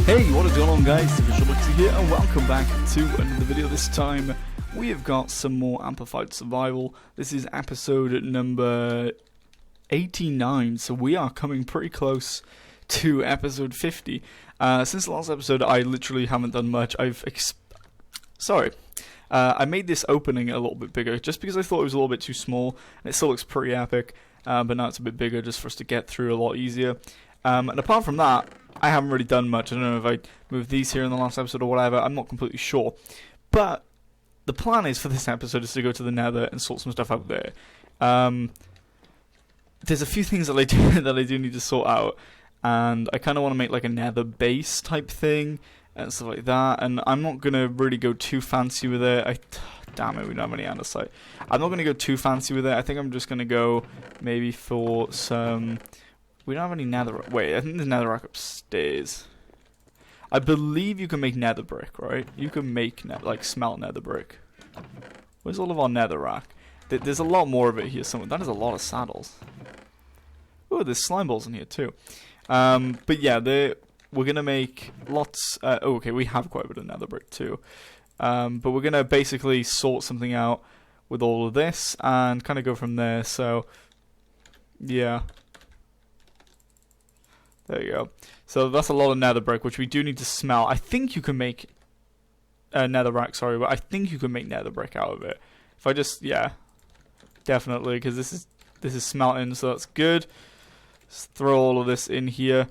Hey, what is going on, guys? Visualixy here, and welcome back to another video. This time, we have got some more Amplified Survival. This is episode number 89, so we are coming pretty close to episode 50. Since the last episode, I literally haven't done much. I made this opening a little bit bigger, just because I thought it was a little bit too small, and it still looks pretty epic, but now it's a bit bigger, just for us to get through a lot easier. And apart from that, I haven't really done much. I don't know if I moved these here in the last episode or whatever. I'm not completely sure. But the plan is for this episode is to go to the Nether and sort some stuff out there. There's a few things that I do need to sort out, and I kind of want to make like a Nether base type thing and stuff like that. And I'm not gonna really go too fancy with it. Damn it, we don't have any andesite. I'm not gonna go too fancy with it. I think I'm just gonna go maybe for some. We don't have any nether. Wait, I think there's netherrack upstairs. I believe you can make nether brick, right? You can make smelt nether brick. Where's all of our netherrack? There's a lot more of it here somewhere. That is a lot of saddles. Oh, there's slime balls in here too. But yeah, we're gonna make lots. Okay, we have quite a bit of nether brick too. But we're gonna basically sort something out with all of this and kind of go from there. So yeah. There you go. So that's a lot of nether brick, which we do need to smelt. I think you can make netherrack, sorry, but I think you can make nether brick out of it. If I just, yeah, definitely, because this is smelting, so that's good. Just throw all of this in here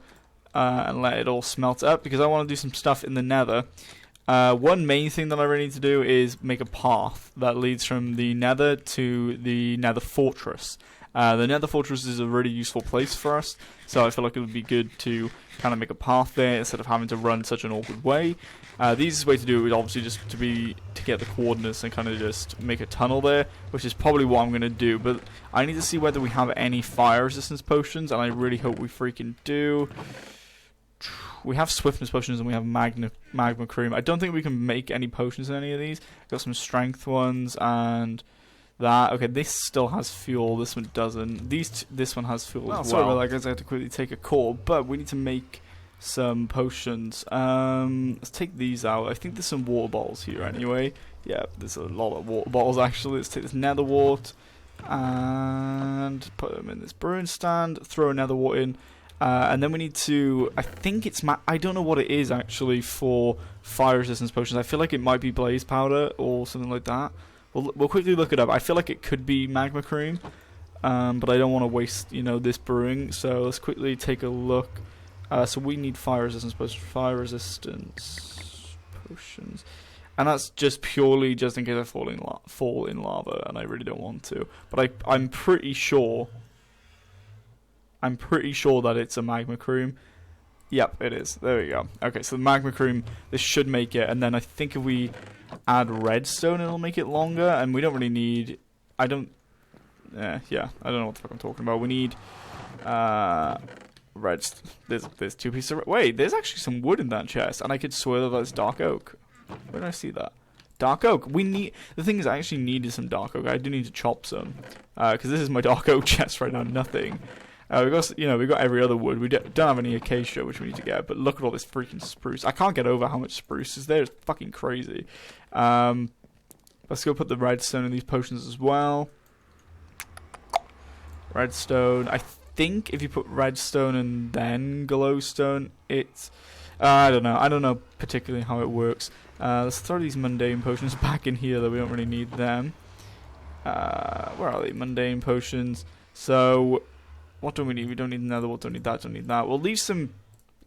and let it all smelt up, because I want to do some stuff in the Nether. One main thing that I really need to do is make a path that leads from the Nether to the Nether Fortress. The Nether Fortress is a really useful place for us, so I feel like it would be good to kind of make a path there instead of having to run such an awkward way. The easiest way to do it would obviously just to get the coordinates and kind of just make a tunnel there, which is probably what I'm going to do, but I need to see whether we have any fire resistance potions, and I really hope we freaking do. We have swiftness potions and we have magma cream. I don't think we can make any potions in any of these. Got some strength ones and that. Okay, this still has fuel. This one doesn't. This one has fuel as well. Sorry about that, guys. I had to quickly take a call, but we need to make some potions. Let's take these out. I think there's some water bottles here anyway. Yeah, there's a lot of water bottles actually. Let's take this nether wart and put them in this brewing stand. Throw a nether wart in. And then we need to, I think it's, I don't know what it is actually for fire resistance potions. I feel like it might be blaze powder or something like that. We'll quickly look it up. I feel like it could be magma cream, but I don't want to waste, this brewing. So let's quickly take a look. So we need fire resistance potions. Fire resistance potions. And that's just purely just in case I fall in lava, and I really don't want to. But I'm pretty sure that it's a magma cream. Yep, it is. There we go. Okay, so the magma cream, this should make it. And then I think if we add redstone, it'll make it longer. And we don't really need... I don't know what the fuck I'm talking about. We need... redstone. There's 2 pieces of... Wait, there's actually some wood in that chest. And I could swear that that's dark oak. Where did I see that? Dark oak. We need... The thing is, I actually needed some dark oak. I do need to chop some. Because this is my dark oak chest right now. Nothing. We got every other wood. We don't have any acacia, which we need to get. But look at all this freaking spruce. I can't get over how much spruce is there. It's fucking crazy. Let's go put the redstone in these potions as well. Redstone. I think if you put redstone and then glowstone, it's... I don't know. I don't know particularly how it works. Let's throw these mundane potions back in here, though we don't really need them. Where are they? Mundane potions. So... What do we need? We don't need another. What don't need that? Don't need that. We'll leave some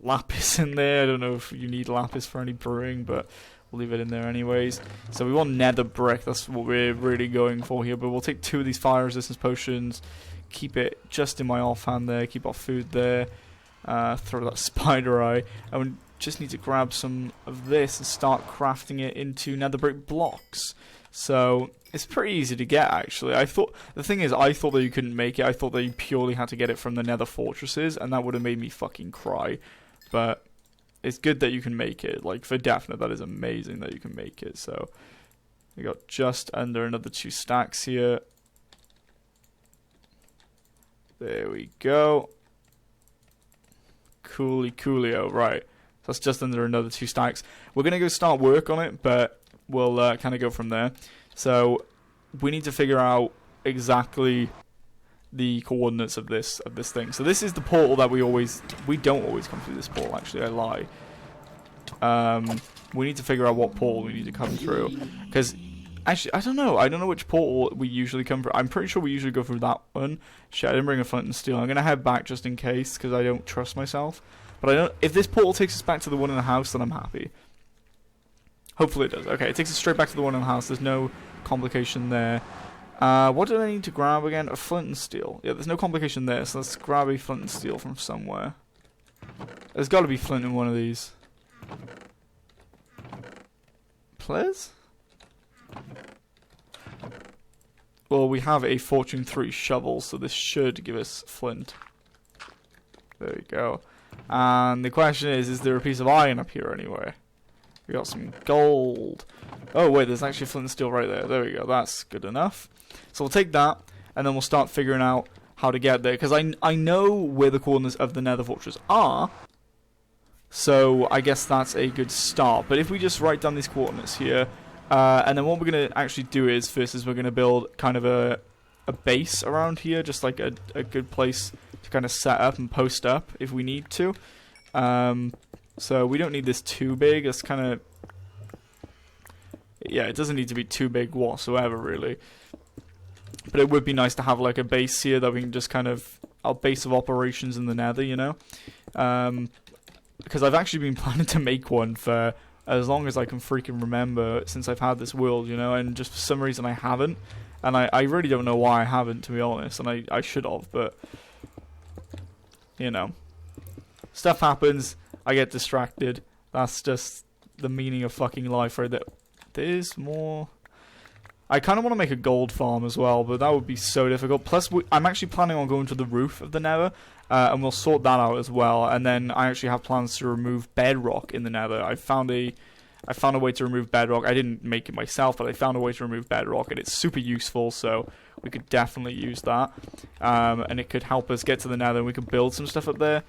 lapis in there. I don't know if you need lapis for any brewing, but we'll leave it in there anyways. So we want nether brick. That's what we're really going for here. But we'll take 2 of these fire resistance potions. Keep it just in my offhand there. Keep our food there. Throw that spider eye. And we just need to grab some of this and start crafting it into nether brick blocks. So it's pretty easy to get, actually. The thing is, I thought that you couldn't make it. I thought that you purely had to get it from the nether fortresses, and that would have made me fucking cry. But it's good that you can make it. Like, for definite, that is amazing that you can make it. So we got just under another 2 stacks here. There we go. Coolio. Right. So that's just under another 2 stacks. We're going to go start work on it, but we'll kind of go from there. So we need to figure out exactly the coordinates of this thing. So this is the portal that we don't always come through this portal, actually, I lie. We need to figure out what portal we need to come through, because actually I don't know which portal we usually come through. I'm pretty sure we usually go through that one. Shit, I didn't bring a flint and steel. I'm gonna head back just in case, because I don't trust myself. But I don't. If this portal takes us back to the one in the house, then I'm happy. Hopefully it does. Okay, it takes us straight back to the one in the house. There's no complication there. What do I need to grab again? A flint and steel. Yeah, there's no complication there, so let's grab a flint and steel from somewhere. There's got to be flint in one of these. Please? Well, we have a Fortune 3 shovel, so this should give us flint. There we go. And the question is there a piece of iron up here anywhere? We got some gold. Oh, wait, there's actually flint and steel right there. There we go. That's good enough. So we'll take that, and then we'll start figuring out how to get there. Because I know where the coordinates of the Nether Fortress are. So I guess that's a good start. But if we just write down these coordinates here, and then what we're going to actually do is, first is we're going to build kind of a base around here. Just like a good place to kind of set up and post up if we need to. So we don't need this too big. It's kind of... Yeah, it doesn't need to be too big whatsoever, really. But it would be nice to have like a base here that we can just kind of... Our base of operations in the Nether, you know? Because I've actually been planning to make one for as long as I can freaking remember since I've had this world, you know? And just for some reason I haven't. And I really don't know why I haven't, to be honest. And I should have, but... You know. Stuff happens. I get distracted. That's just the meaning of fucking life right there. There's more... I kind of want to make a gold farm as well, but that would be so difficult. Plus, I'm actually planning on going to the roof of the Nether, and we'll sort that out as well. And then I actually have plans to remove bedrock in the Nether. I found a way to remove bedrock. I didn't make it myself, but I found a way to remove bedrock, and it's super useful, so we could definitely use that. And it could help us get to the Nether, and we could build some stuff up there.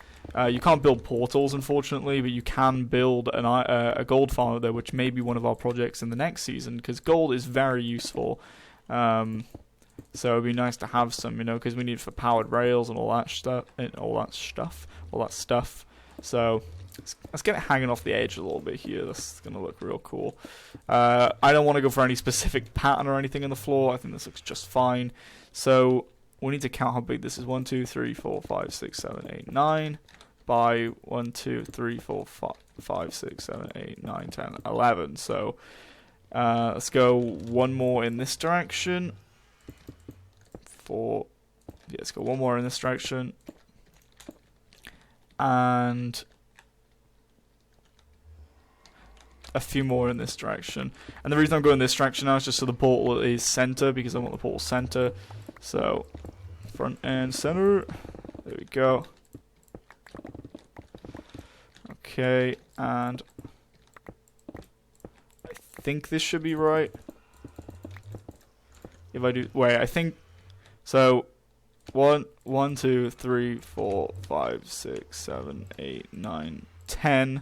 You can't build portals, unfortunately, but you can build a gold farm up there, which may be one of our projects in the next season, because gold is very useful. So it'd be nice to have some, you know, because we need it for powered rails and all that stuff, So let's get it hanging off the edge a little bit here. That's going to look real cool. I don't want to go for any specific pattern or anything on the floor. I think this looks just fine. So we need to count how big this is. 1, 2, 3, 4, 5, 6, 7, 8, 9 by 1, 2, 3, 4, 5, 6, 7, 8, 9, 10, 11. So let's go one more in this direction. Yeah, let's go one more in this direction. And a few more in this direction. And the reason I'm going this direction now is just so the portal is center, because I want the portal center. So front and center. There we go. Okay, and I think this should be right. If I do, wait, I think so. 1, 2, 3, 4, 5, 6, 7, 8, 9, 10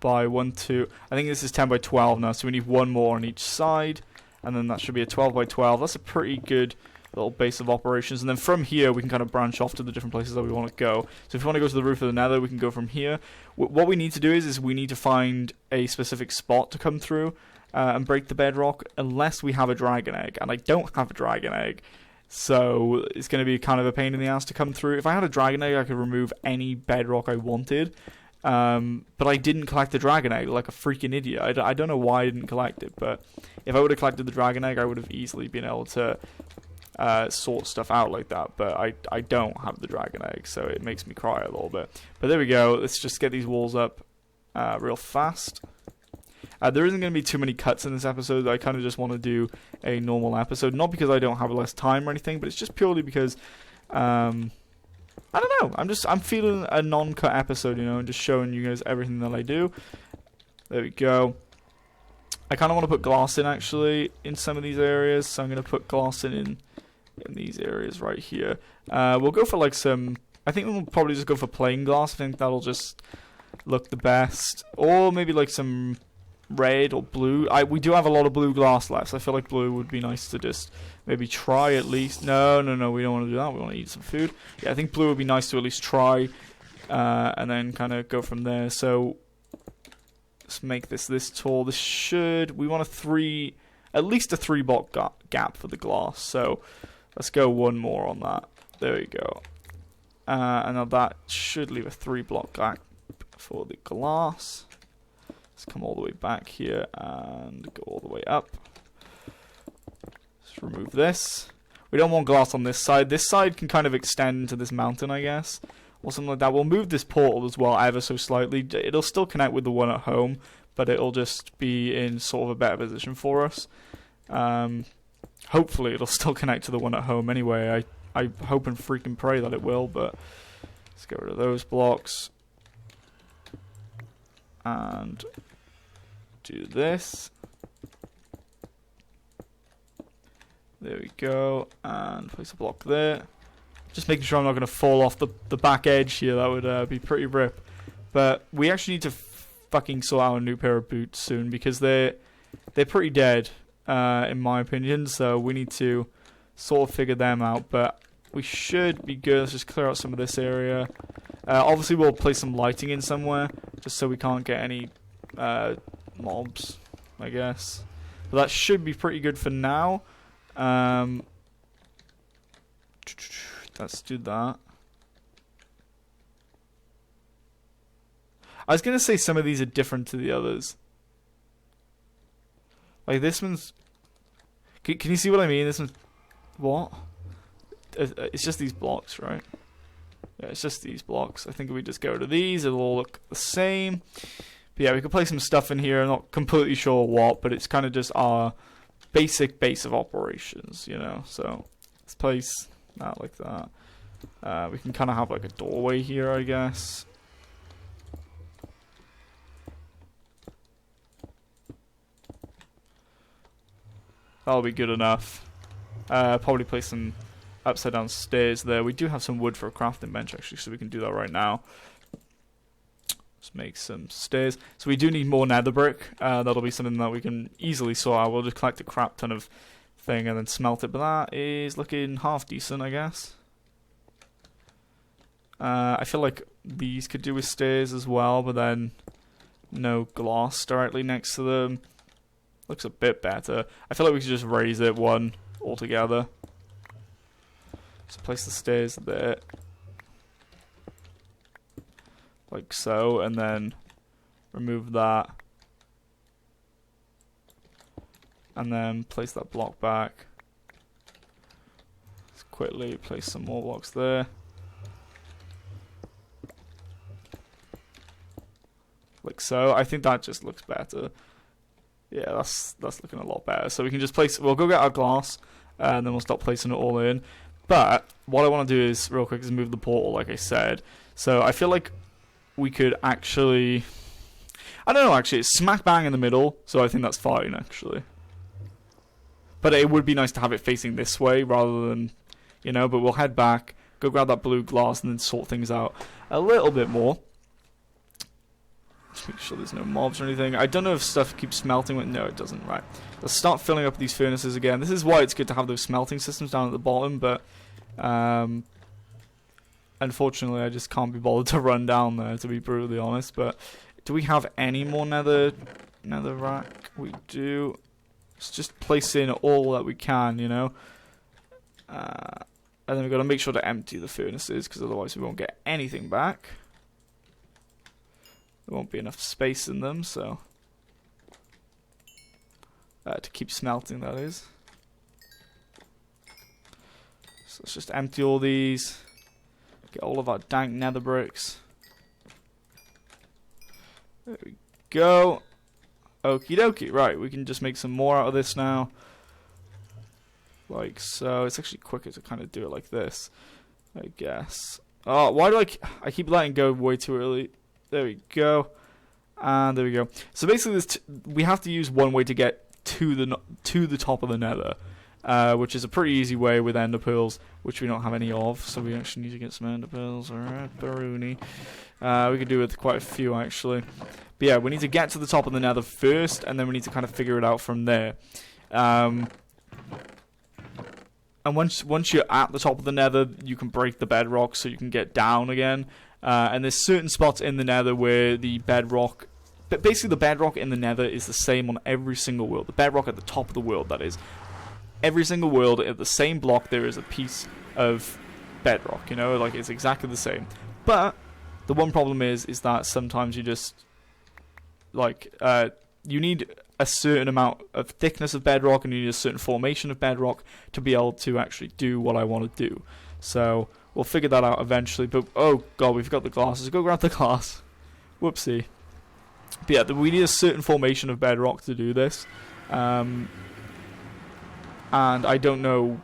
by 1, 2. I think this is 10 by 12 now, so we need one more on each side, and then that should be a 12 by 12. That's a pretty good little base of operations, and then from here we can kind of branch off to the different places that we want to go. So if we want to go to the roof of the Nether, we can go from here. What we need to do is we need to find a specific spot to come through and break the bedrock, unless we have a dragon egg, and I don't have a dragon egg. So it's going to be kind of a pain in the ass to come through. If I had a dragon egg, I could remove any bedrock I wanted. But I didn't collect the dragon egg like a freaking idiot. I don't know why I didn't collect it, but if I would have collected the dragon egg, I would have easily been able to sort stuff out like that. But I don't have the dragon egg, so it makes me cry a little bit. But there we go. Let's just get these walls up real fast. There isn't going to be too many cuts in this episode. I kind of just want to do a normal episode. Not because I don't have less time or anything, but it's just purely because, I don't know. I'm feeling a non-cut episode, you know, and just showing you guys everything that I do. There we go. I kind of want to put glass in, actually, in some of these areas. So I'm going to put glass in these areas right here. We'll go for, like, some... I think we'll probably just go for plain glass. I think that'll just... look the best. Or maybe like some red or blue. We do have a lot of blue glass left, so I feel like blue would be nice to just maybe try at least. No, we don't want to do that. We want to eat some food. Yeah, I think blue would be nice to at least try, and then kind of go from there. So let's make this tall. We want at least a 3-block gap for the glass. So let's go one more on that. There we go. And now that should leave a 3-block gap for the glass. Let's come all the way back here and go all the way up. Let's remove this. We don't want glass on this side. This side can kind of extend into this mountain, I guess, or something like that. We'll move this portal as well ever so slightly. It'll still connect with the one at home, but it'll just be in sort of a better position for us. Hopefully it'll still connect to the one at home anyway. I hope and freaking pray that it will, but let's get rid of those blocks. And do this. There we go. And place a block there. Just making sure I'm not going to fall off the back edge here. That would be pretty rip. But we actually need to fucking sort out a new pair of boots soon, because they're pretty dead, in my opinion. So we need to sort of figure them out. But we should be good. Let's just clear out some of this area. Obviously, we'll place some lighting in somewhere, just so we can't get any mobs, I guess. But that should be pretty good for now. Let's do that. I was going to say some of these are different to the others. Like this one's... Can you see what I mean? This one's... What? It's just these blocks, right? Yeah, it's just these blocks. I think if we just go to these, it'll all look the same. But yeah, we could play some stuff in here. I'm not completely sure what, but it's kind of just our basic base of operations, you know? So let's place that like that. We can kind of have like a doorway here, I guess. That'll be good enough. Probably place some upside down stairs there. We do have some wood for a crafting bench actually, so we can do that right now. Let's make some stairs. So we do need more nether brick. That'll be something that we can easily sort out. We'll just collect a crap ton of thing and then smelt it, but that is looking half decent, I guess. I feel like these could do with stairs as well, but then no glass directly next to them. Looks a bit better. I feel like we could just raise it one altogether. So place the stairs there. Like so, and then remove that. And then place that block back. Let's quickly place some more blocks there. Like so. I think that just looks better. Yeah, that's looking a lot better. So we can just place... We'll go get our glass, and then we'll stop placing it all in. But what I want to do is, real quick, is move the portal, like I said. So I feel like we could actually... I don't know, actually. It's smack bang in the middle, so I think that's fine, actually. But it would be nice to have it facing this way, rather than... You know, but we'll head back, go grab that blue glass, and then sort things out a little bit more. Just make sure there's no mobs or anything. I don't know if stuff keeps smelting. No, it doesn't. Right. Let's start filling up these furnaces again. This is why it's good to have those smelting systems down at the bottom, but unfortunately I just can't be bothered to run down there, to be brutally honest. But do we have any more nether rack? We do. Let's just place in all that we can, you know. And then we've got to make sure to empty the furnaces, because otherwise we won't get anything back. There won't be enough space in them, so to keep smelting, that is. So let's just empty all these, get all of our dank nether bricks. There we go. Okie dokie. Right, we can just make some more out of this now. Like so. It's actually quicker to kind of do it like this, I guess. Oh, why do I keep letting go way too early? There we go, and there we go. So basically, we have to use one way to get to the top of the nether, which is a pretty easy way with ender pearls, which we don't have any of, so we actually need to get some ender pearls. Alright, Baruni. We could do with quite a few, actually. But yeah, we need to get to the top of the nether first, and then we need to kind of figure it out from there. And once you're at the top of the nether, you can break the bedrock so you can get down again. And there's certain spots in the nether where the bedrock... But basically, the bedrock in the nether is the same on every single world. The bedrock at the top of the world, that is. Every single world, at the same block, there is a piece of bedrock, you know? Like, it's exactly the same. But the one problem is that sometimes you just... Like, you need a certain amount of thickness of bedrock, and you need a certain formation of bedrock to be able to actually do what I want to do. So, we'll figure that out eventually. But, oh god, we forgot the glasses. Go grab the glass. Whoopsie. But yeah, we need a certain formation of bedrock to do this. And I don't know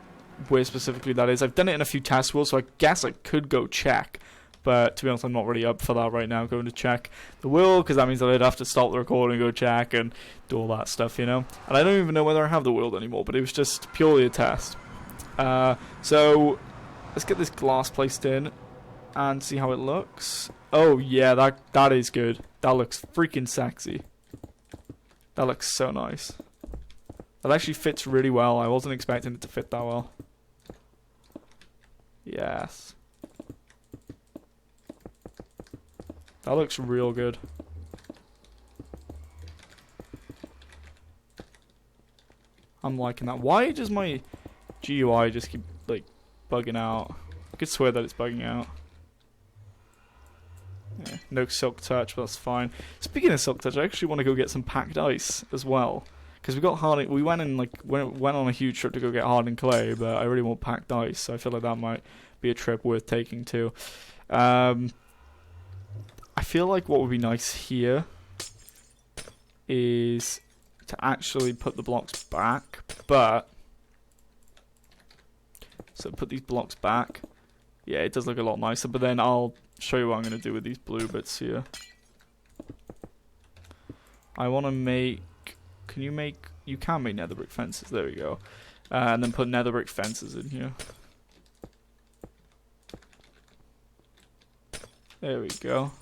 where specifically that is. I've done it in a few test worlds, so I guess I could go check. But to be honest, I'm not really up for that right now, going to check the world, because that means that I'd have to stop the recording, go check, and do all that stuff, you know? And I don't even know whether I have the world anymore, but it was just purely a test. So, let's get this glass placed in, and see how it looks. Oh, yeah, that is good. That looks freaking sexy. That looks so nice. That actually fits really well. I wasn't expecting it to fit that well. Yes. That looks real good. I'm liking that. Why does my GUI just keep, like, bugging out? I could swear that it's bugging out. Yeah, no silk touch, but that's fine. Speaking of silk touch, I actually want to go get some packed ice as well. Because we got hardened, we went on a huge trip to go get hardened clay, but I really want packed ice, so I feel like that might be a trip worth taking too. I feel like what would be nice here is to actually put the blocks back, but... So put these blocks back. Yeah, it does look a lot nicer, but then I'll show you what I'm going to do with these blue bits here. I want to make... Can you make... You can make nether brick fences, there we go. And then put nether brick fences in here. There we go.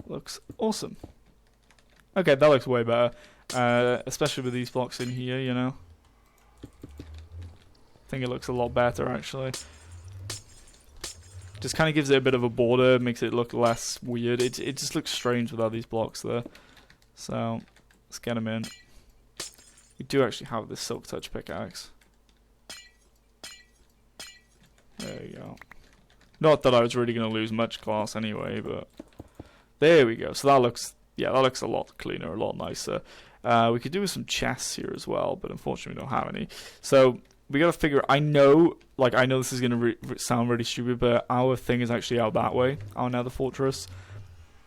Looks awesome. Okay, that looks way better. Especially with these blocks in here, you know. I think it looks a lot better, actually. Just kind of gives it a bit of a border, makes it look less weird. It just looks strange without these blocks there. So, let's get them in. We do actually have this silk touch pickaxe. There you go. Not that I was really going to lose much glass anyway, but... There we go. So that looks, yeah, that looks a lot cleaner, a lot nicer. We could do with some chests here as well, but unfortunately we don't have any. So we got to figure. I know this is gonna sound really stupid, but our thing is actually out that way, our nether fortress.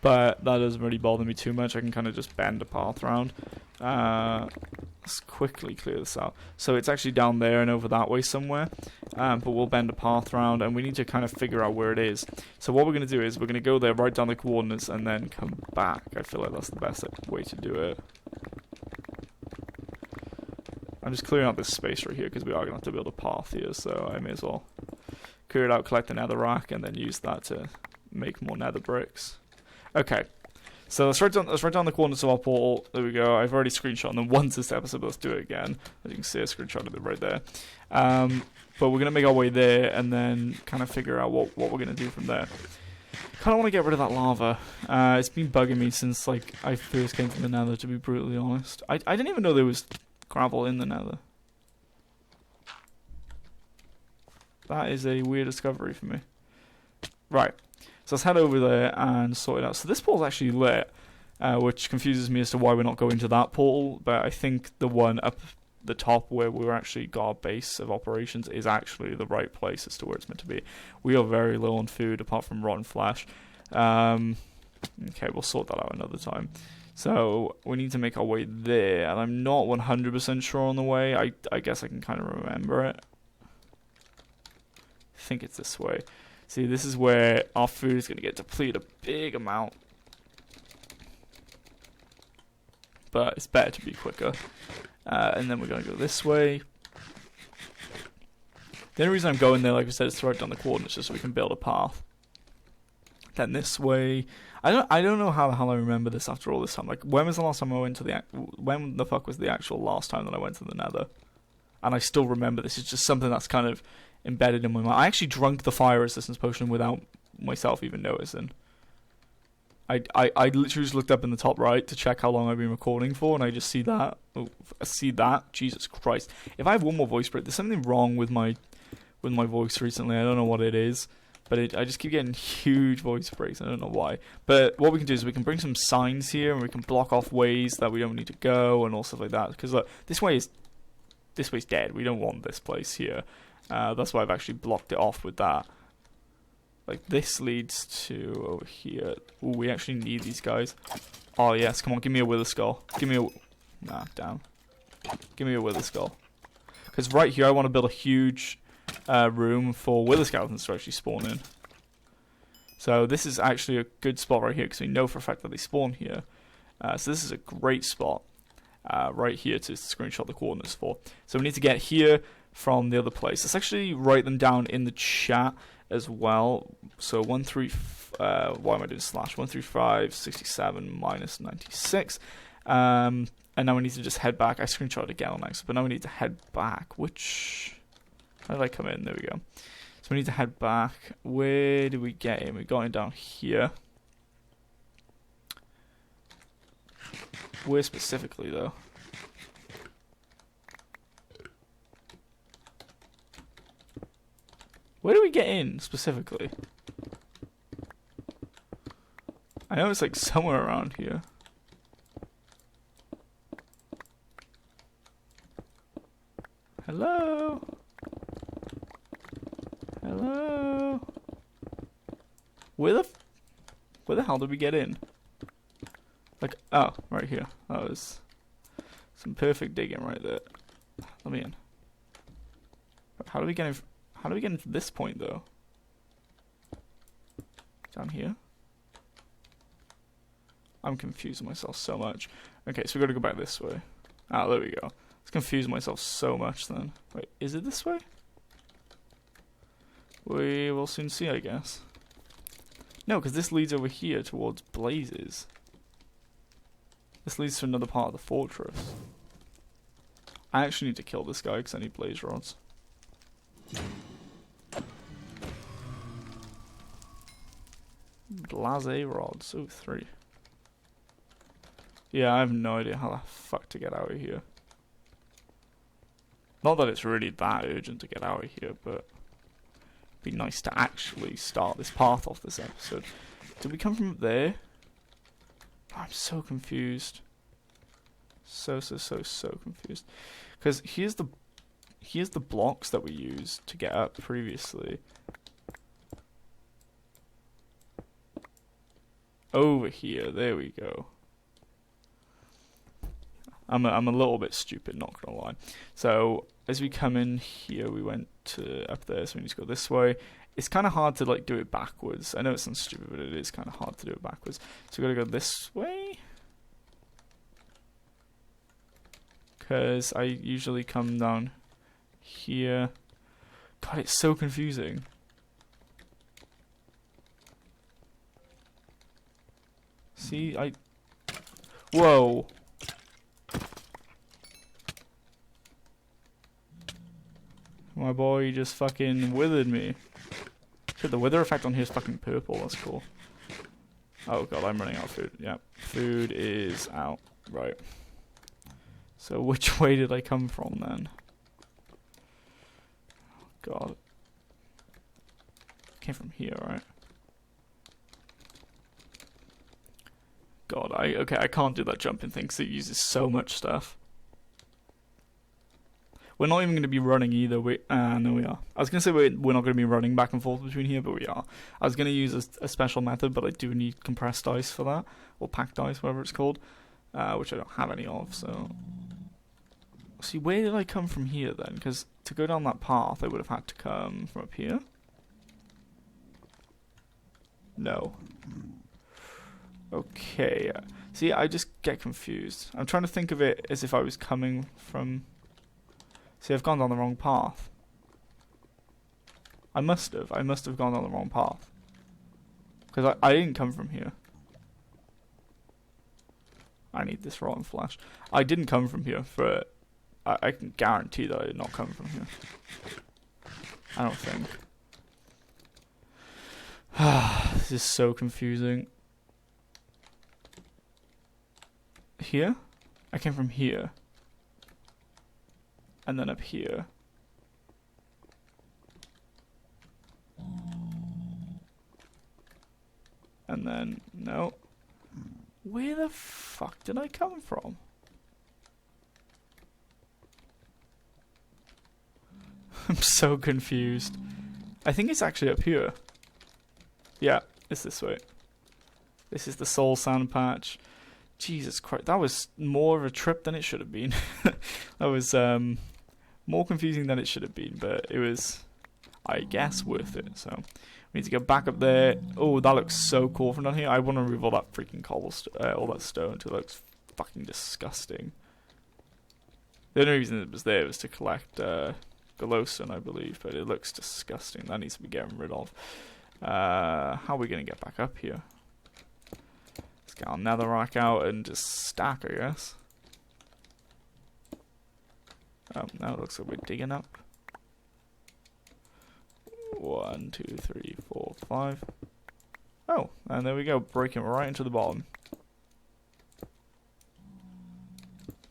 But that doesn't really bother me too much. I can kind of just bend a path around. Let's quickly clear this out. So it's actually down there and over that way somewhere. But we'll bend a path around, and we need to kind of figure out where it is. So what we're going to do is we're going to go there, write down the coordinates, and then come back. I feel like that's the best way to do it. I'm just clearing out this space right here because we are going to have to build a path here, so I may as well clear it out, collect the nether rack, and then use that to make more nether bricks. Okay, so let's write down the coordinates of our portal. There we go. I've already screenshotted them once this episode, but let's do it again. As you can see, I screenshotted it right there. But we're going to make our way there and then kind of figure out what we're going to do from there. Kind of want to get rid of that lava. It's been bugging me since like I first came from the nether, to be brutally honest. I didn't even know there was gravel in the nether. That is a weird discovery for me. Right. So let's head over there and sort it out. So this portal's actually lit, which confuses me as to why we're not going to that portal. But I think the one up the top where we're actually got our base of operations is actually the right place as to where it's meant to be. We are very low on food apart from rotten flesh. Okay, we'll sort that out another time. So we need to make our way there, and I'm not 100% sure on the way. I guess I can kind of remember it. I think it's this way. See, this is where our food is going to get depleted a big amount. But it's better to be quicker. And then we're going to go this way. The only reason I'm going there, like I said, is to write down the coordinates just so we can build a path. Then this way, I don't know how the hell I remember this after all this time. Like, when was the last time I went to when the fuck was the actual last time that I went to the Nether? And I still remember this. It's just something that's kind of embedded in my mind. I actually drank the fire resistance potion without myself even noticing. I literally just looked up in the top right to check how long I've been recording for, and I just see that. Oh, I see that. Jesus Christ! If I have one more voice break, there's something wrong with my voice recently. I don't know what it is, but I just keep getting huge voice breaks. I don't know why. But what we can do is we can bring some signs here, and we can block off ways that we don't need to go, and all stuff like that. Because look, this way's dead. We don't want this place here. That's why I've actually blocked it off with that. Like, this leads to over here. Ooh, we actually need these guys. Oh, yes. Come on, give me a wither skull. Give me a... Nah, damn. Give me a wither skull. Because right here, I want to build a huge room for wither skeletons to actually spawn in. So this is actually a good spot right here, because we know for a fact that they spawn here. So this is a great spot right here to screenshot the coordinates for. So we need to get here from the other place. Let's actually write them down in the chat as well. So 1, 3, why am I doing slash? 135, 67, minus 96. And now we need to just head back. I screenshotted again on X, but now we need to head back. How did I come in? There we go. So we need to head back. Where did we get in? We got in down here. Where specifically, though? Where do we get in, specifically? I know it's like somewhere around here. Hello? Hello? Where the hell did we get in? Like, oh, right here. That was some perfect digging right there. Let me in. How do we get in? How do we get into this point, though? Down here? I'm confusing myself so much. Okay, so we've got to go back this way. Ah, there we go. It's confusing myself so much then. Wait, is it this way? We will soon see, I guess. No, because this leads over here towards blazes. This leads to another part of the fortress. I actually need to kill this guy because I need blaze rods. Blaze rods. Oh, 3. Yeah, I have no idea how the fuck to get out of here. Not that it's really that urgent to get out of here, but it'd be nice to actually start this path off this episode. Did we come from up there? Oh, I'm so confused. So confused. Because here's the blocks that we used to get up previously. Over here, there we go. I'm a little bit stupid, not gonna lie. So as we come in here, we went to up there, so we need to go this way. It's kind of hard to like do it backwards. I know it sounds stupid, but it is kind of hard to do it backwards. So we gotta go this way, because I usually come down here. God, it's so confusing. See, whoa. My boy just fucking withered me. Shit, the wither effect on here is fucking purple. That's cool. Oh god, I'm running out of food. Yep, food is out. Right. So which way did I come from then? God. Came from here, right? God, I can't do that jumping thing because it uses so much stuff. We're not even going to be running either. No, we are. I was going to say we're not going to be running back and forth between here, but we are. I was going to use a special method, but I do need compressed ice for that, or packed ice, whatever it's called, which I don't have any of. So, see, where did I come from here then? Because to go down that path, I would have had to come from up here. No. Okay. See, I just get confused. I'm trying to think of it as if I was coming from... See, I've gone down the wrong path. I must have gone down the wrong path. Because I didn't come from here. I need this rotten flesh. I didn't come from here for it. I can guarantee that I did not come from here. I don't think. This is so confusing. Here? I came from here. And then up here. And then, no. Where the fuck did I come from? I'm so confused. I think it's actually up here. Yeah, it's this way. This is the soul sand patch. Jesus Christ, that was more of a trip than it should have been. That was more confusing than it should have been, but it was, I guess, worth it. So we need to go back up there. Oh, that looks so cool from down here. I want to remove all that freaking cobblestone, all that stone. It looks fucking disgusting. The only reason it was there was to collect glowstone, I believe, but it looks disgusting. That needs to be getting rid of. How are we going to get back up here? Let's get our netherrack out and just stack, I guess. Oh, now it looks like we're digging up. 1, 2, 3, 4, 5. Oh, and there we go, breaking right into the bottom.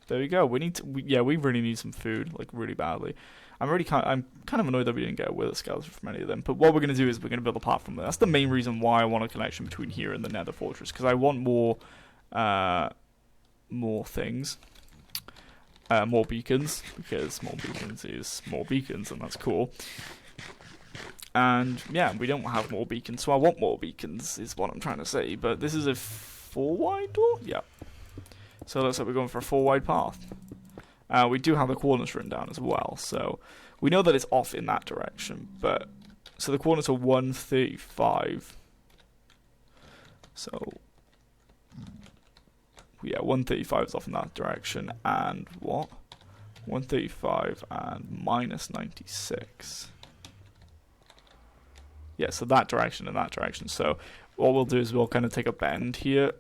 There we go. We need to. We really need some food, like really badly. I'm kind of annoyed that we didn't get a wither skeleton from any of them. But what we're going to do is we're going to build a platform there. That's the main reason why I want a connection between here and the Nether Fortress, because I want more things, more beacons, because more beacons is more beacons, and that's cool. And yeah, we don't have more beacons, so I want more beacons, is what I'm trying to say. But this is a 4-wide door, yeah. So it looks like we're going for a 4-wide path. We do have the coordinates written down as well, so we know that it's off in that direction. But so the coordinates are 135. So yeah, 135 is off in that direction, and what? 135 and minus 96. Yeah, so that direction and that direction. So what we'll do is we'll kind of take a bend here.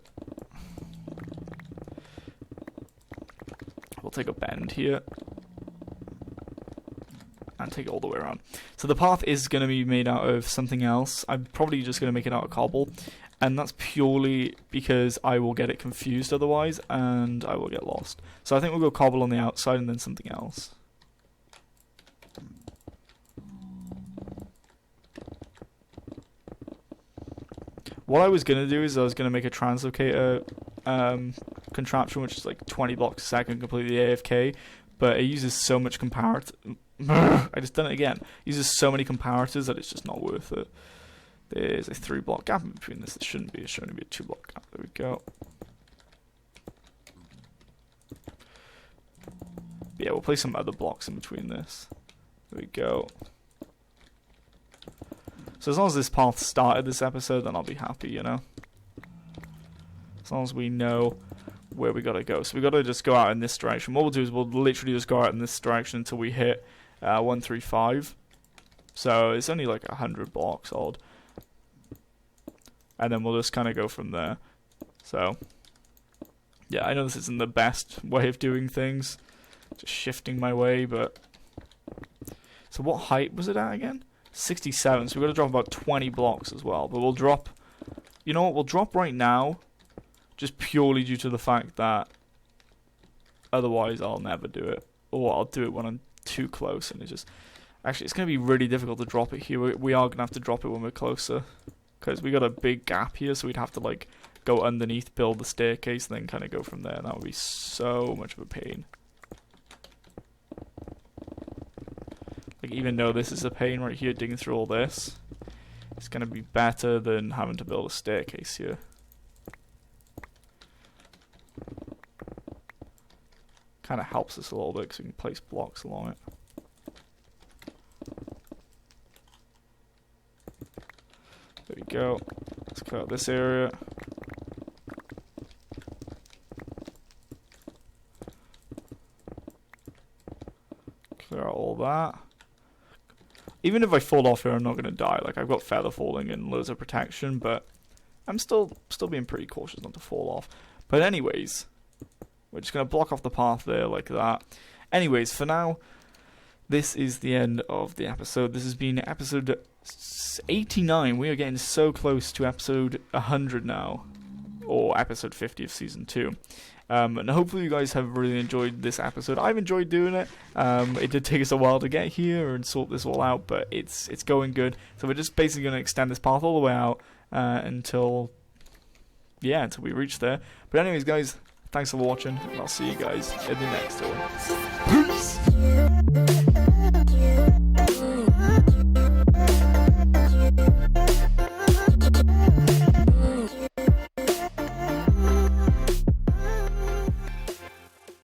We'll take a bend here and take it all the way around. So the path is going to be made out of something else. I'm probably just going to make it out of cobble, and that's purely because I will get it confused otherwise and I will get lost. So I think we'll go cobble on the outside and then something else. What I was going to do is I was going to make a translocator contraption, which is like 20 blocks a second, completely AFK, but it uses so much I just done it again. It uses so many comparators that it's just not worth it. There's a 3-block gap in between this. It shouldn't be. It should only be a 2-block gap. There we go. But yeah, we'll place some other blocks in between this. There we go. So as long as this path started this episode, then I'll be happy, you know? As long as we know where we gotta go. So we gotta just go out in this direction. What we'll do is we'll literally just go out in this direction until we hit 135. So it's only like 100 blocks odd. And then we'll just kind of go from there. So, yeah, I know this isn't the best way of doing things. Just shifting my way, but... So what height was it at again? 67, so we've got to drop about 20 blocks as well. But we'll drop... You know what, we'll drop right now, just purely due to the fact that otherwise I'll never do it. Or I'll do it when I'm too close, and it just... Actually, it's going to be really difficult to drop it here. We are going to have to drop it when we're closer. Because we got a big gap here, so we'd have to, like, go underneath, build the staircase, and then kind of go from there. And that would be so much of a pain. Like, even though this is a pain right here, digging through all this, it's going to be better than having to build a staircase here. Kind of helps us a little bit, because we can place blocks along it. There we go. Let's clear out this area. Clear out all that. Even if I fall off here, I'm not going to die. Like, I've got feather falling and loads of protection, but I'm still being pretty cautious not to fall off. But anyways, we're just going to block off the path there like that. Anyways, for now, this is the end of the episode. This has been episode 89. We are getting so close to episode 100 now, or episode 50 of season 2. And hopefully you guys have really enjoyed this episode. I've enjoyed doing it. It did take us a while to get here and sort this all out, but it's going good. So we're just basically going to extend this path all the way out until we reach there. But anyways, guys, thanks for watching, and I'll see you guys in the next one. Peace!